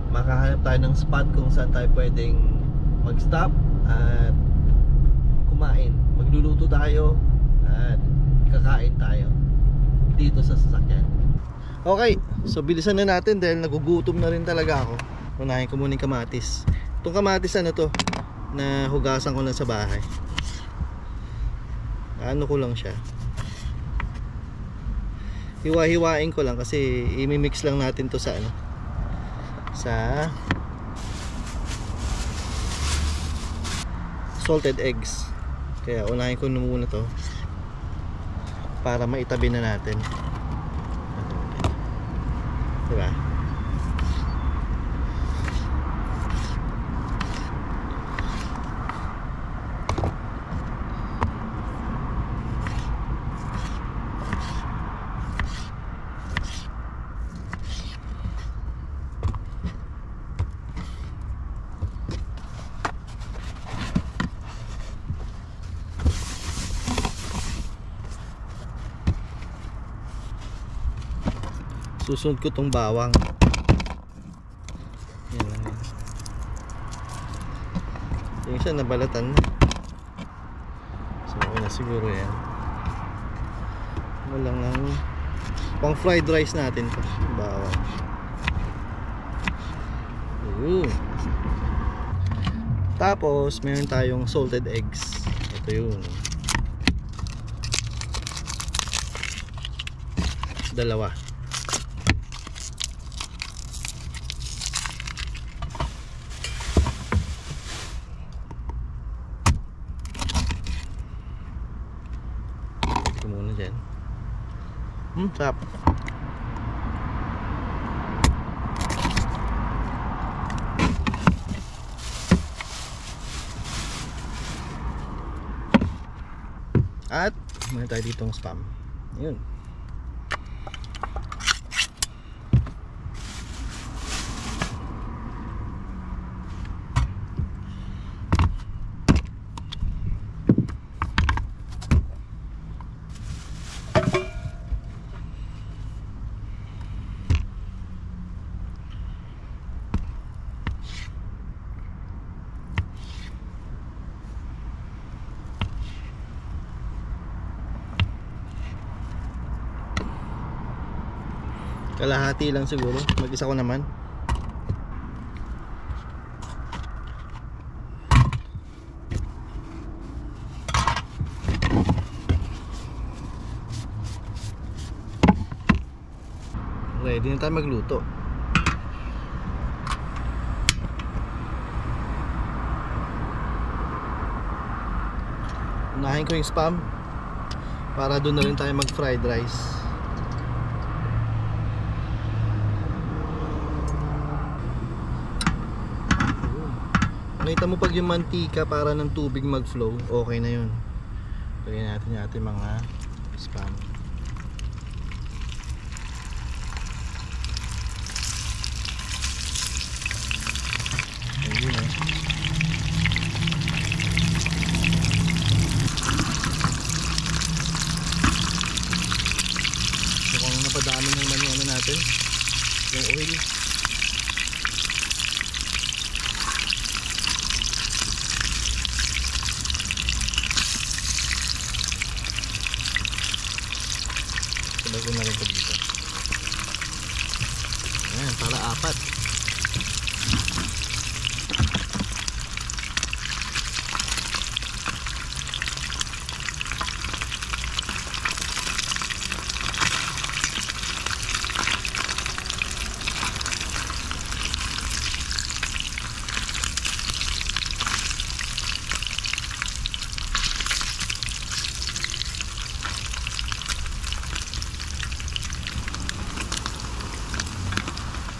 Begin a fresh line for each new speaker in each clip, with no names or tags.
makahanap tayo ng spot kung saan tayo pwedeng mag-stop at kumain. Magluluto tayo at kakain tayo dito sa sasakyan. Okay, so bilisan na natin dahil nagugutom na rin talaga ako. Unahin ko muna yung kamatis. Itong kamatis ano to, na hugasan ko na sa bahay. Ano ko lang siya, hiwa-hiwain ko lang kasi i-mix lang natin to sa ano, sa salted eggs. Kaya unahin ko na muna to para maitabi na natin, diba? Susunod ko tong bawang. Yan lang yan. Yung isa nabalatan na. So okay na siguro yan. Walang lang pang fried rice natin to, bawang. Tapos meron tayong salted eggs. Ito yun, dalawa. Ito muna dyan. Sarap. At meron tayo ditong spam. Yun. Kalahati lang siguro, mag-isa ko naman. Ready na tayo magluto. Unahin ko yung spam para doon na rin tayo mag fried rice. Nakita mo pag yung mantika para ng tubig mag-flow, okay na yun. Lagyan natin yung ating mga spam. Ayun eh. Mukhang napadami naman yung ano natin, yung oil. Bago na rin ito dito. Ayan, para apat.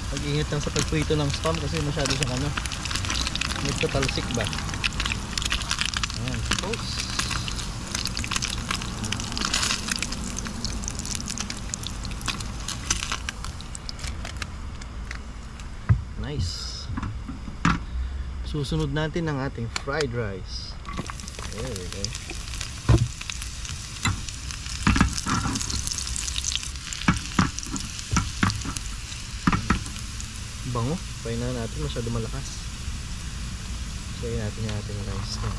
Mag-ingat lang sa pagprito ng spam kasi masyado siyang ano, nagtatalsik ba. Ayan, suppose. Nice. Susunod natin ang ating fried rice. There we go. Bango. Pain na natin, masyado malakas. Sayin natin yung ating rice na.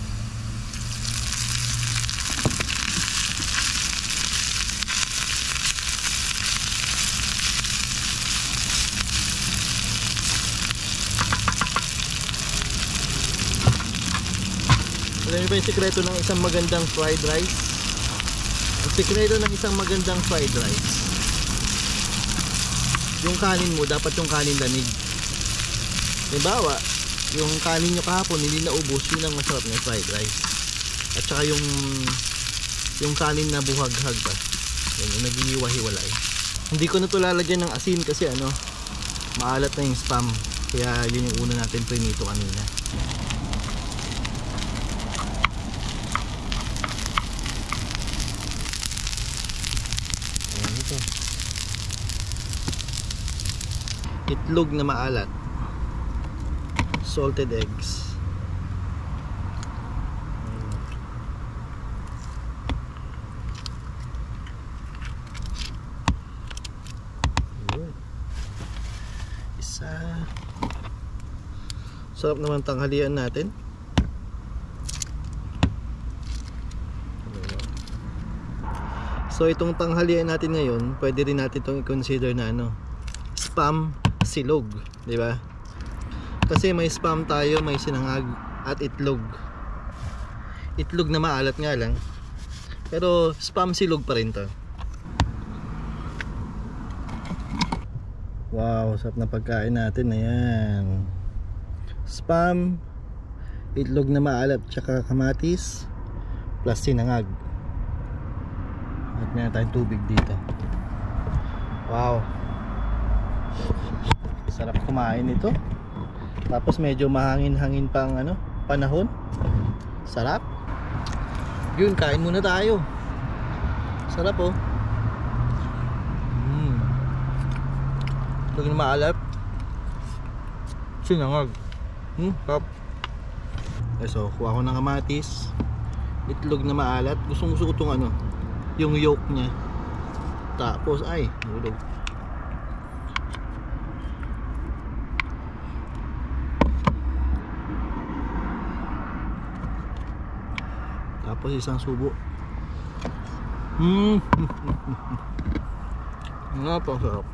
Alam niyo ba yung sikreto ng isang magandang fried rice? Ang sikreto ng isang magandang fried rice, yung kanin mo, dapat yung kanin lamig. Halimbawa, yung kanin nyo kahapon hindi naubos, yun ang masarap ng fried rice. At saka yung kanin na buhaghag pa, yun, yung naghihiwa-hiwalay. Hindi ko na ito lalagyan ng asin kasi maalat na yung spam. Kaya yun yung una natin prinito kanina. Ayan ito. Itlog na maalat. Salted eggs. Isa. Sarap naman tanghalian natin. So itong tanghalian natin ngayon, pwede rin natin itong i-consider na spam silog, di ba? Kasi may spam tayo, may sinangag at itlog. Itlog na maalat nga lang, pero spam silog pa rin to. Wow, sarap na pagkain natin. Ayan, spam, itlog na maalat, tsaka kamatis plus sinangag. At meron tayong tubig dito. Wow, sarap kumain ito. Tapos medyo mahangin-hangin pang panahon. Sarap. Yun, kain muna tayo. Sarap oh. Itlog na maalat, sinangag. Sarap. So kuha ko ng kamatis, itlog na maalat. Gusto ko itong yung yolk nya. Tapos ay nulog. Tapos isang subo. Napakasarap.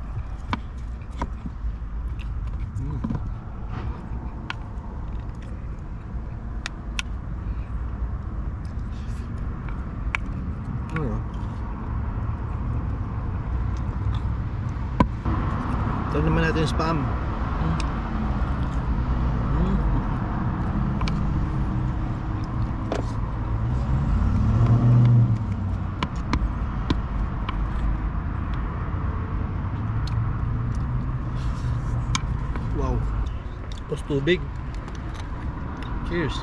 Ito naman natin yung spam. Wow. Tapos tubig. Cheers.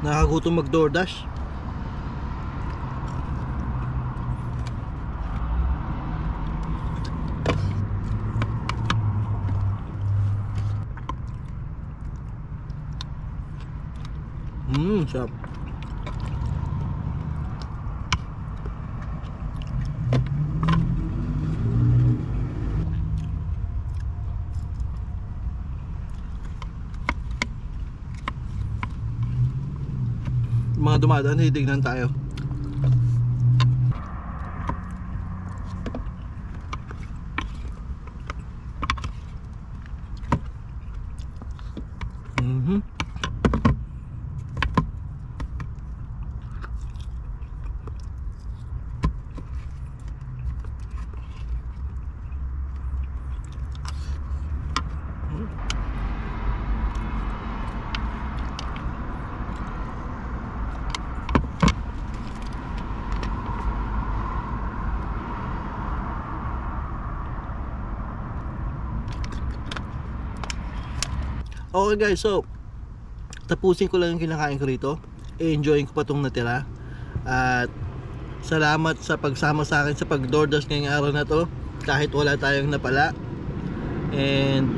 Nakakagutom mag DoorDash. Sarap. Mga dumadaan, hitignan tayo. Okay guys, so tapusin ko lang yung kinakain ko rito. I-enjoyin ko pa itong natira. At salamat sa pagsama sa akin sa pag-DoorDash ngayong araw na to, kahit wala tayong napala. And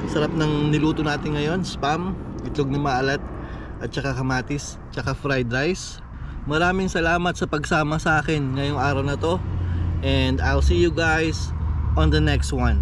sarap ng niluto natin ngayon, spam, itlog na maalat, at saka kamatis, tsaka fried rice. Maraming salamat sa pagsama sa akin ngayong araw na to. And I'll see you guys on the next one.